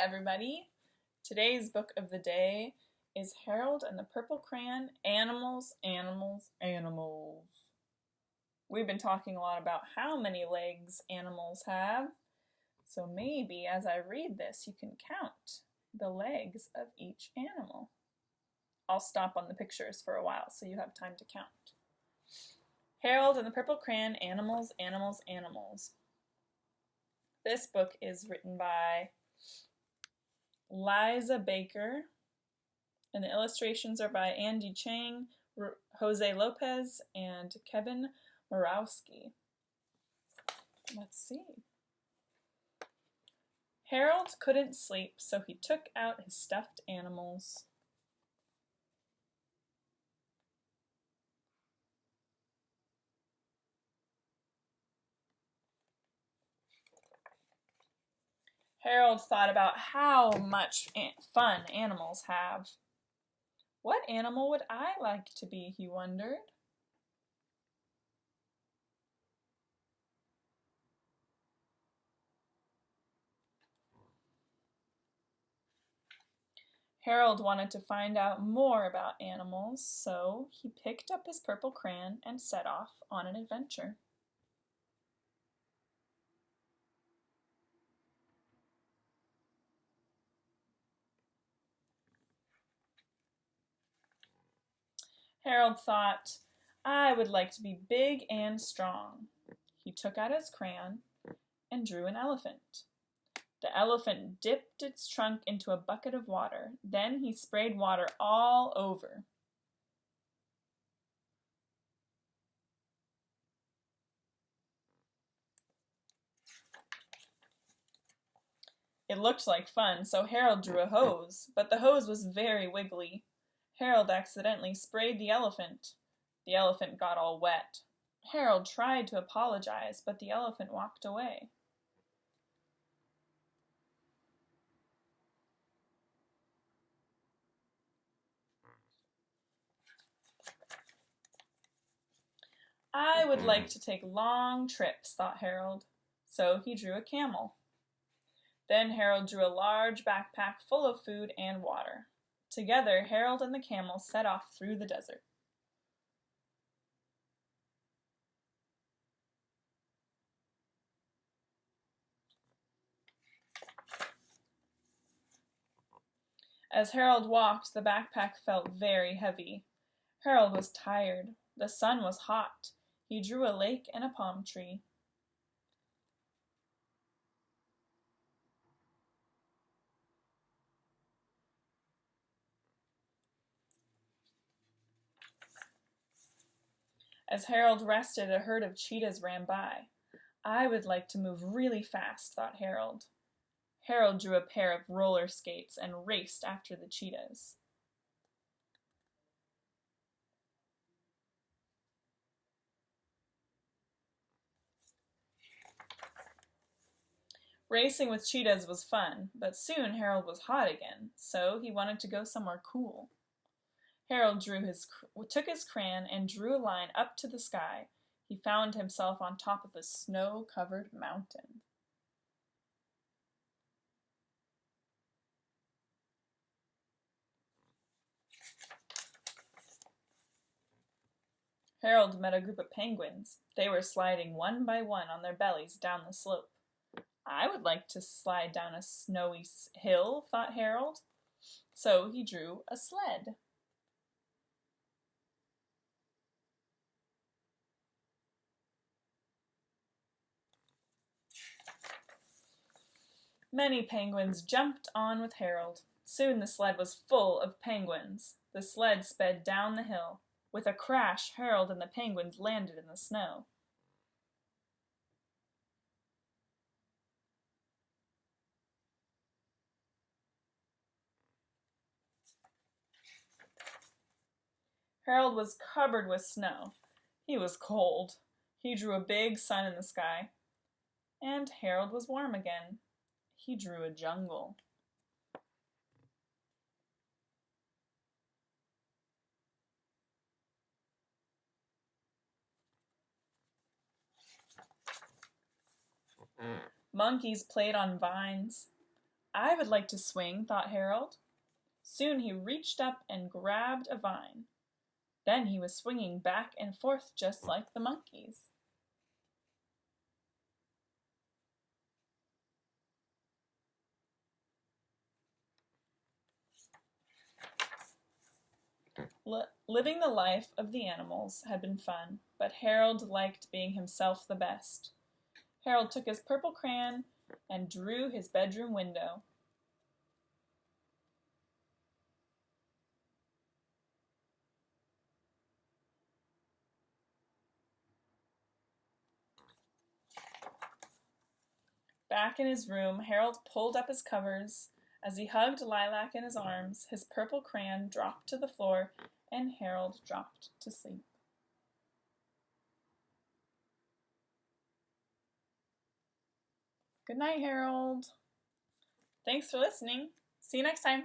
everybody. Today's book of the day is Harold and the Purple Crayon, Animals, Animals, Animals. We've been talking a lot about how many legs animals have, so maybe as I read this you can count the legs of each animal. I'll stop on the pictures for a while so you have time to count. Harold and the Purple Crayon, Animals, Animals, Animals. This book is written by Liza Baker, and the illustrations are by Andy Chiang, Jose Lopez, and Kevin Murawski. Let's see. Harold couldn't sleep, so he took out his stuffed animals. Harold thought about how much fun animals have. What animal would I like to be, he wondered. Harold wanted to find out more about animals, so he picked up his purple crayon and set off on an adventure. Harold thought, I would like to be big and strong. He took out his crayon and drew an elephant. The elephant dipped its trunk into a bucket of water. Then he sprayed water all over. It looked like fun, so Harold drew a hose, but the hose was very wiggly. Harold accidentally sprayed the elephant. The elephant got all wet. Harold tried to apologize, but the elephant walked away. I would like to take long trips, thought Harold, so he drew a camel. Then Harold drew a large backpack full of food and water. Together, Harold and the camel set off through the desert. As Harold walked, the backpack felt very heavy. Harold was tired. The sun was hot. He drew a lake and a palm tree. As Harold rested, a herd of cheetahs ran by. I would like to move really fast, thought Harold. Harold drew a pair of roller skates and raced after the cheetahs. Racing with cheetahs was fun, but soon Harold was hot again, so he wanted to go somewhere cool. Harold took his crayon and drew a line up to the sky. He found himself on top of a snow-covered mountain. Harold met a group of penguins. They were sliding one by one on their bellies down the slope. I would like to slide down a snowy hill, thought Harold. So he drew a sled. Many penguins jumped on with Harold. Soon the sled was full of penguins. The sled sped down the hill. With a crash, Harold and the penguins landed in the snow. Harold was covered with snow. He was cold. He drew a big sun in the sky. And Harold was warm again. He drew a jungle. Monkeys played on vines. I would like to swing, thought Harold. Soon he reached up and grabbed a vine. Then he was swinging back and forth just like the monkeys. Living the life of the animals had been fun, but Harold liked being himself the best. Harold took his purple crayon and drew his bedroom window. Back in his room, Harold pulled up his covers. As he hugged Lilac in his arms, his purple crayon dropped to the floor, and Harold dropped to sleep. Good night, Harold. Thanks for listening. See you next time.